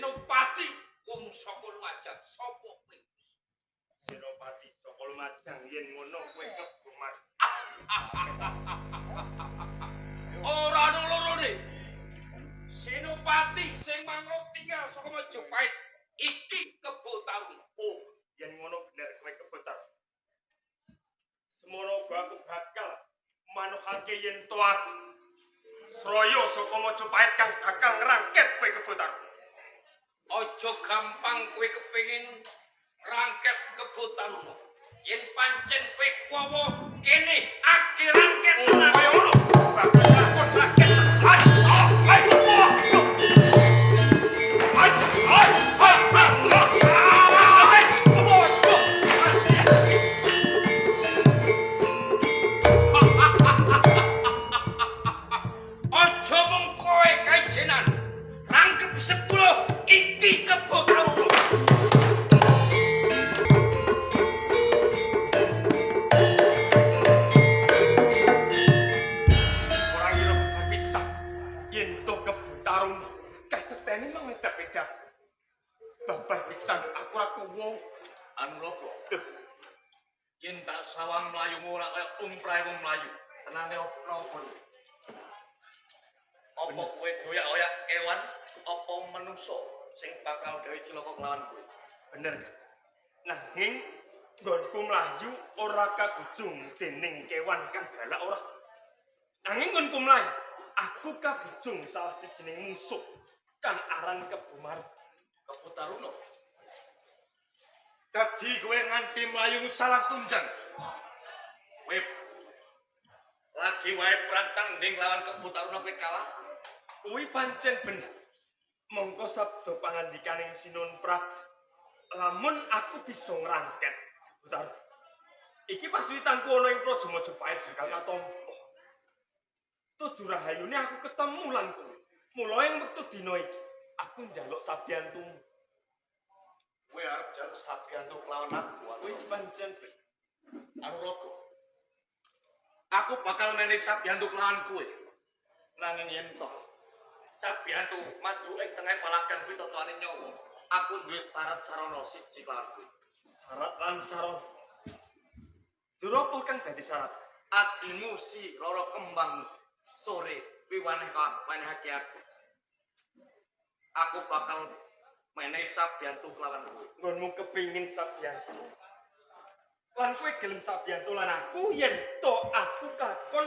Senopati wong saka Lumajang sapa kowe? Senopati saka Lumajang yen ngono kowe kebuman. Ora ana lorone. Senopati sing mangro tinggal saka Majapahit iki Kebo Taruna. Oh, yen ngono bener kowe Kebo Taruna. Semono aku bakal manuhake yen to aku Sraya saka Majapahit kang bakal ngrangket kowe Kebo Taruna. Aja gampang kowe kepengin rangket Kebo Taruna. Yen pancen kowe kuwawa kene ake rangket. Oh, kaya ngono. Bakal lakon rangket. Aja mung kowe kajenan. Rangkep 10 iki Kebo Taruna. Anu loko. Yen tak sawang mlayu ora kaya umprahe wong mlayu. Tenane opo? Apa kowe doyak-oyak kewan apa menungso sing bakal gawe cilaka kelawan kowe? Bener. Nanging nggonku mlayu ora kabujung dening kewan kang galak ora. Nanging nggonku mlayu aku kabujung salah sijining musuh kan aran Kebo Marut. Kebo Taruna. Dadi kowe nganti mlayu salah tunjang. Kowe lagi wae perang tanding lawan Kebo Taruna kowe kalah. Kuwi pancen bener. Mongko sabda pangandikaning Sinun Prabu, lamun aku bisa ngrangket Kebo Taruna. Iki pasuwitanku ana ing Praja Majapahit bakal katampa. Tujuh rahayune aku ketemu lan kowe. Mula ing wektu dina iki aku njaluk sabiyantumu. Kowe arep jaluk sabiyantu kelawan aku. Kuwi pancen anu loko. Aku bakal menehi sabiyantu kelawan kowe. Nanging yen to sabiyantu maju ing tengah palagan kuwi totoane nyawa. Aku duwe syarat sarana siji kelawan kowe. Syarat lan saron. Jero kang dadi syarat? Adimu si Roro Kembang sore wiwaneh manehake aku. Aku bakal menehi sabiyantu kelawan kowe. Nggonmu kepingin sabiyantu. Lan kowe gelem sabiyantu lan aku yen to aku kakon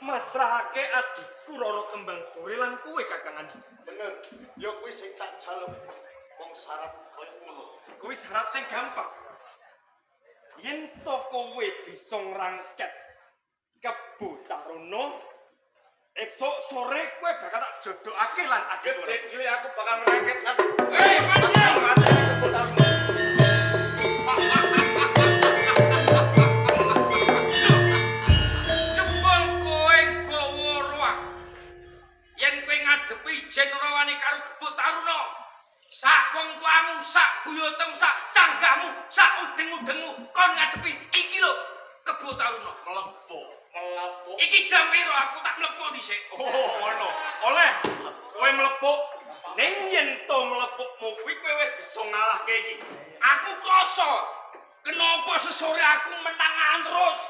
masrahake adikku Roro Kembang Sore lan kowe kakangan. Bener. Ya kuwi sing tak jaluk. Wong syarat koyo ngono. Kuwi syarat sing gampang. Yen to kowe bisa ngrangket Kebo Taruna, esok sore kowe bakal tak jodohake lan adikku. Gede dhewe aku bakal ngrangket lan. Mati Kebo Taruna. jebul kowe gawa ruang. Yen kowe ngadepi jen ora wani karo Kebo Taruna, sak wong tuamu, sak buyutemu, sak canggahmu, sak udeng-udengmu kon ngadepi iki lho Kebo Taruna. Melepuh. Iki jam piro aku tak mlebu dhisik. Oh, ngono. Oleh kowe mlepuk ning yen to mlepukmu kuwi kowe wis bisa ngalahke iki. Aku krasa kenapa sesore aku menangan terus.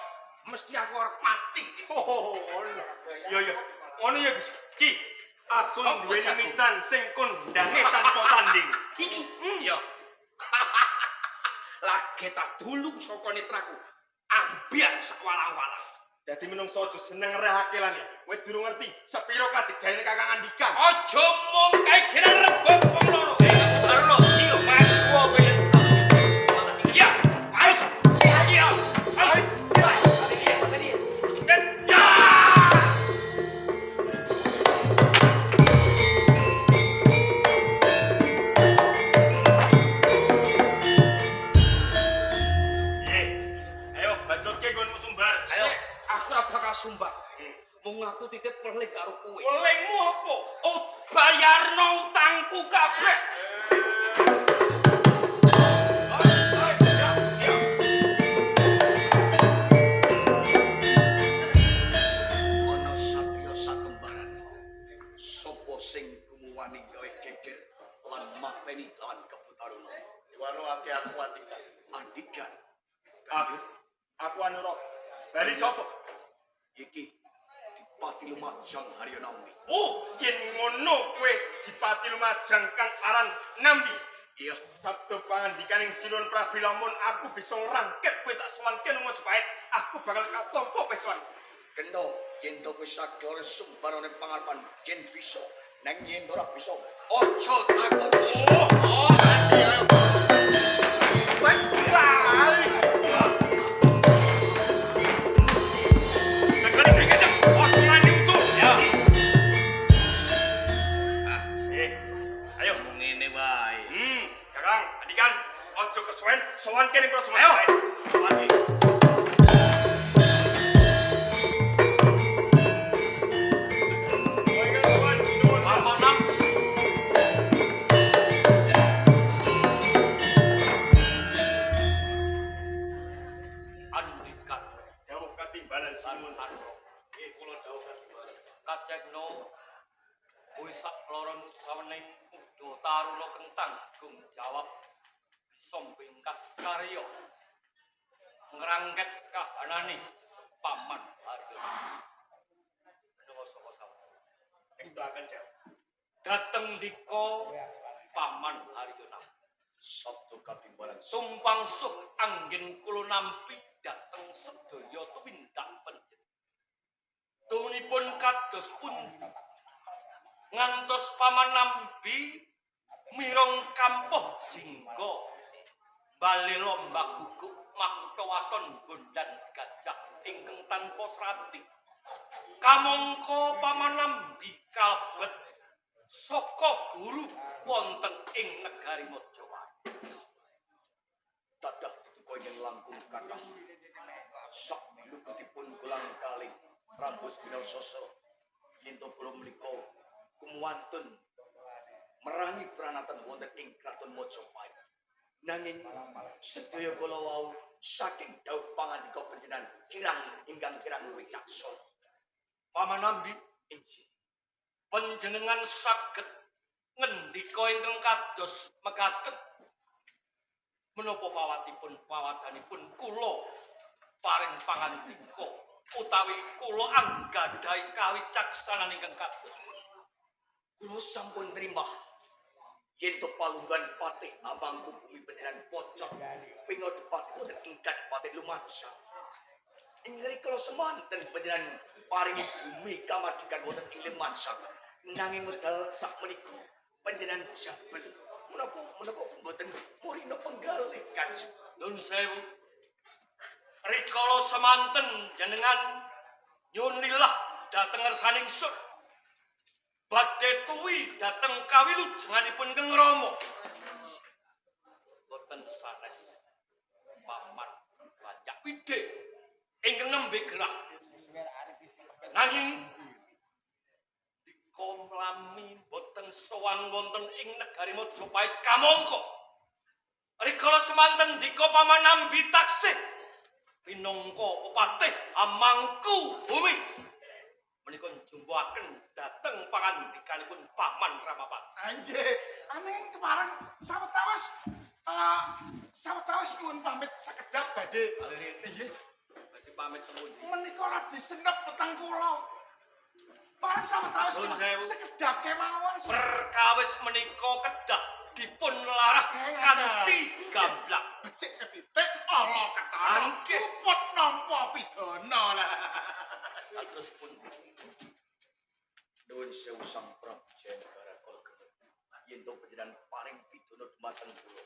Mesti aku arep mati. Oh, ngono. Ya. Ngono ya, Gus. Ki, aku duwe nimitan sing kon ndange tanpa tanding. Iki. Ya. Lagi tak dulung saka netraku. Ambiar sak walang-walang. Dadi menungso aja seneng ngrehake lan kowe durung ngerti sepiro kadigayane Kakang Andika. Aja mung kae jeneng rebut wong loro. Taruna, iya maju kowe. Ya, ayo. Ayo. Ayo. Ya. Ayo bacotke nggonmu sumbar. Ayo, aku ora bakal sumbang. Mung aku titip peling karo kowe. Olehmu apa? Oh, bayarno utangku kabeh. Ana satriya sakembaran. Sapa sing wani gawe geger lan mapeni lawan Kebo Taruna. Wano ake aku andikan. Andikan. Aku anu ro. Bali sapa? Iki Dipati Lumajang Haryo Nambi. Oh, yen ngono kowe Dipati Lumajang kang aran Nambi. Iya. Sabda pangandikaning Sinuwun Prabu lamun aku bisa ngrangket kowe tak semanke nang Majapahit, aku bakal katompo pesoan. Kendo yen to kowe sakjane sumbarane pangarepan yen bisa. Nang yen ora bisa, ojo takon bisa. Oh, nanti ayo. Ojo kesuwen, sowan kene Praja Majapahit. Sowan. Andikan Dawuh katimbalan Sinuwun Arno. Kula dawuh katimbalan. Kacekno kuwi sak loron sawening Kebo Taruna kentang tanggung jawab sompingkas karya ngrangket kahanane Paman Haryo. Menawa sapa sapa Estu akan jawab. dateng dika Paman Haryo. Sabda katimbalan. Tumpang suh anggen kula nampi dateng sedaya tumindak panjenengan. Tunipun kados pundi ngantos Paman nampi mirong kampuh jingga bali lomba guguk makutha waton bondan gajah ingkang tanpa srati. Kamangka Paman nampi kalebet saka guru wonten ing negari Majapahit. Dadah tuku yen langkung kathah. Sak lukutipun kulang kalih Prabu Binalsasa yen to kula menika kumuwantun merangi pranatan wonten ing Kraton Majapahit. Nanging sedaya kula wau saking dawuh pangandika panjenengan kirang ingkang kirang wicaksana. Paman nampi panjenengan saged ngendika ingkang kados mekaten menapa pawadanipun kula paring pangandika utawi kula anggadhahi kawicaksanan ingkang kados Kula sampun trima yen to palunggan patih abangku bumi panjenengan pocok pingodepati wonten ing Kadipaten Lumajang. Ing rikala semanten panjenengan paringi bumi kamardikan wonten ing Lumajang. Nanging wedal sakmenika panjenengan jabel menapa mboten murina penggalih Kanjeng. Nun sewu rikala semanten jenengan nyunilah dhateng ngersaning sur badhe tuwi dhateng kawilujenganipun Kang Rama. Boten sanes Paman banyak pide ingkang nembe gerah. Nanging dika mlami boten sowan wonten ing negari Majapahit kamangka rikala semanten dika Paman nampi taksih minangka pepatih amangku bumi menika njumbuhaken dhateng pangandikanipun Paman Ramapati. Anjir, aneh kemarin sawetawis nyuwun pamit sekedap badhe. Nggih. Badhe pamit temun. Menika ora disenep peteng kula. Bareng sawetawis sekedap kemawon. Perkawis menika kedah dipun larah kanthi gamblang. Becik ketitik ala ketara. Kuput nampa pidana lah. Kados pun Nuwun sewu Sang Prabu Jayagara kala gemet. Yen to panjenengan paring pidana dumateng kula.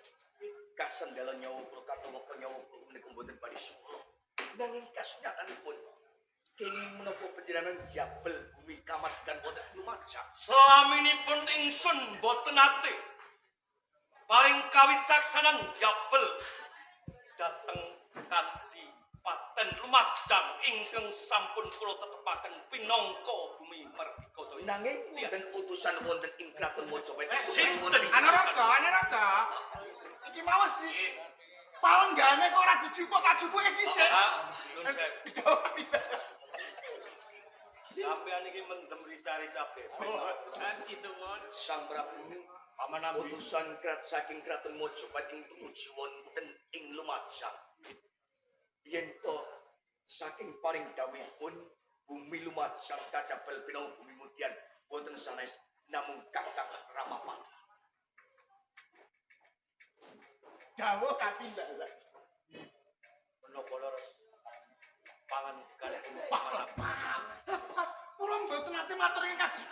Kasendala nyawa kula katawa nyawa kula menika mboten badhe sulo. Nanging kasunyatanipun kenging menapa panjenengan jabel bumi kamardikan wonten Lumajang. Slaminipun ingsun boten ate paring kawicaksanan jabel dhateng Kadipaten Lumajang ingkang sampun kula tetepaken pinangka bumi merdeka. Nanging wonten utusan wonten ing Kraton Majapahit. Anaraga. Iki mawas di palenggane kok ora dijupuk tak jupuke dhisik. Sampeyan iki mendem rica-rica bebek. Sang Prabu Paman Ambi. utusan saking Kraton Mojopait ing tumuju wonten ing Lumajang. Yen to saking paring dawuhipun bumi Lumajang kacabel pinau bumi mutian wonten sanes namung Kakang Ramapati. Dawuh kapindhah. Menapa leres? Pangan kalih paman Ambi. Kula mboten nate matur ing kados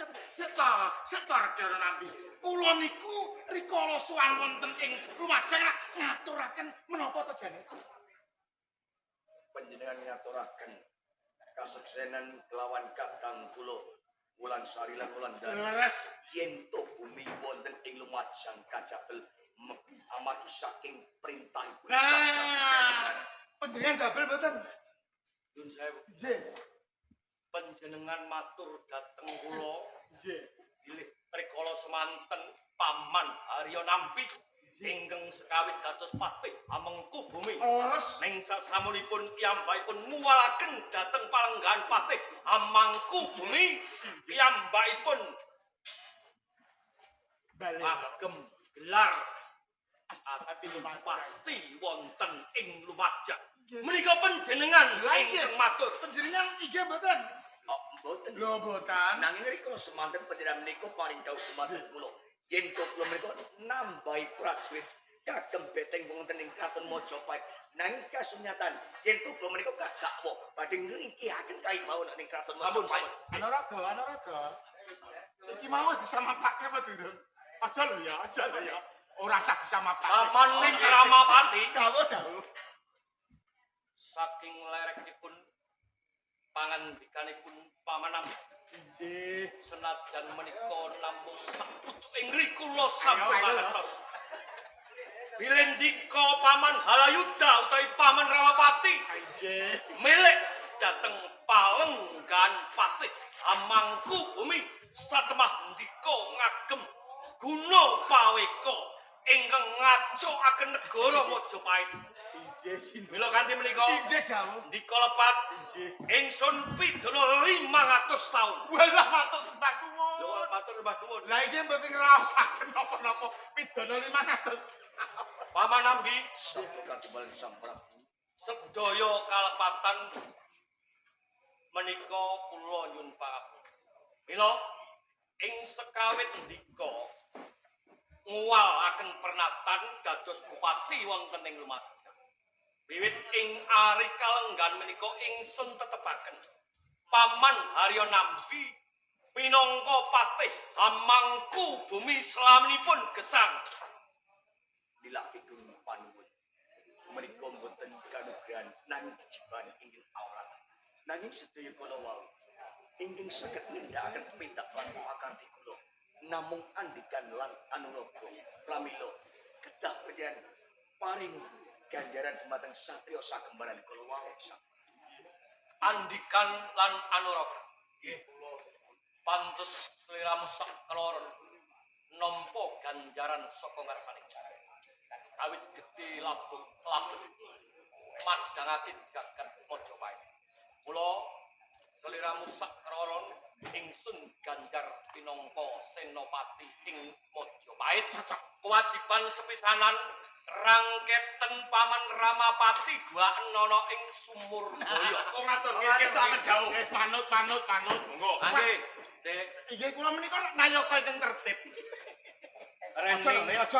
setor karo nampi. Kula niku rikala suwan wonten ing Lumajang ngaturaken menapa tejane. Panjenengan ngaturaken kasuksenan kelawan Kakang kula Wulan Sari lan Wulandari. Leres. Yen to bumi wonten ing Lumajang kacabel amargi saking perintahipun Sang Prabu Jayabaya. Panjenengan jabel mboten? Nyun sewu. Nggih. Panjenengan matur dhateng kula Nggih. bilih rikala semanten Paman Haryo Nampi ingkang sekawit dados patih amengku bumi. Leres. Ning sasamunipun piyambakipun nguwalaken dhateng palenggahan patih amangku bumi, piyambakipun Bali. agem gelar Adipati wonten ing Lumajang. Menika panjenengan ingkang matur. Panjenengan inggih mboten? Oh, mboten. Lho mboten. Nanging rikala semanten panjenengan menika paring dawuh dumateng kula. Yen to kula menika nambahi prajurit kagem beteng wonten ing Kraton Mojopait. Nanging kasunyatan yen to kula menika kadakwa badhe ngringkihaken kaibawon ing Kraton Mojopait. Anaraga. Iki mau wis disamapake apa durung? Aja lho ya. Ora sah disamapake. Paman sing Ramapati Dawuh. saking lerekipun pangandikanipun Paman Ambi. Inggih. Senajan menika namung sapucuking rikula sampun mangertos. Bilih ndika Paman Halayuda utawi Paman Ramapati Inggih. milik dhateng palenggan patih amangku bumi satemah ndika ngagem guna paweka ingkang ngacokaken negara Mojopait. Inggih sin. Mila kanthi menika Inggih dawuh. ndika lepat Inggih. ingsun pidana 500 taun. Walah matur sembah nuwun. Lho matur mbah nuwun. Lah iki mboten ngraosaken napa-napa pidana 500. Paman Ambi Sabda katimbal Sang Prabu. sedaya kalepatan menika kula nyun pangapunten. Mila ing sekawit ndika nguwalaken pernatan dados bupati wonten ing Lumajang. Wiwit ing ari kalenggan menika ingsun tetepaken Paman Haryo Nampi minangka patih amangku bumi slaminipun gesang. Dilaki gunung panuwun. Menika mboten kanugrahan nanging jejiban inggih awrat. Nanging sedaya kala wau inggih saged nindakaken tumindak lan pakarti kula. Namung andikan lan anuraga pramila kedah panjenengan paring ganjaran dumateng satriya sagembaran kala wau. Andikan lan anuraga. Nggih kula pantes sliramu sak keloron nampa ganjaran saka ngarsaning kawit gedhe labung madhangake jagat Mojopait. Mula sliramu sak keloron ingsun ganjar pinangka senopati ing Mojopait. Kewajiban sepisanan rangketen Paman Ramapati guaken ana ing sumur boyo. Kok ngatur nggih slamet dawuh. Wis manut. Monggo. Nggih, Dik. Inggih kula menika nayaka ingkang tertib. Aja lho, Rening aja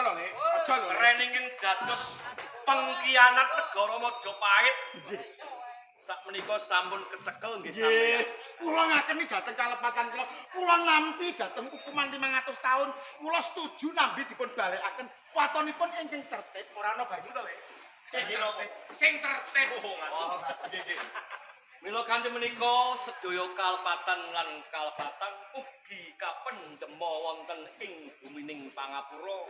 lho. rening dados pengkhianat negara Mojopait. Nggih. Sak menika sampun kecekel nggih Nggih. sampeyan. Kula ngakeni dhateng kalepatan kula. Kula nampi dhateng hukuman 500 taun. Kula setuju nambi dipun balekaken. Watonipun ingkang tertib, ora ana banyu to, Le. Sing tertib. Oh, ngatur. Nggih. Mila kanthi menika sedaya kalepatan lan kalepatan ugi kapendhema wonten ing bumining Pangapura.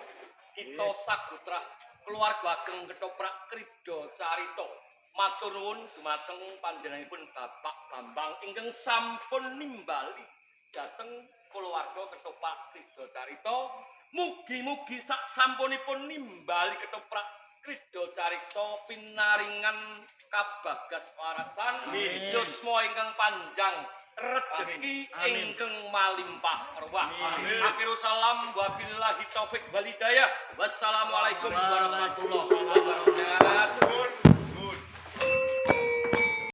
Kita sagutrah keluarga ageng ketoprak Krida Carita. Matur nuwun dumateng panjenenganipun Bapak Bambang ingkang sampun nimbali dhateng keluarga ketoprak Krida Carita. Mugi-mugi sak sampunipun nimbali ketoprak Krida Carita pinaringan kabagas warasan yusma ingkang panjang rejeki Amin. ingkang malimpah ruah. Amin. Akhirus salam wabillahi taufik wal hidayah. Wassalamualaikum warahmatullahi Waalaikumsalam. wabarakatuh.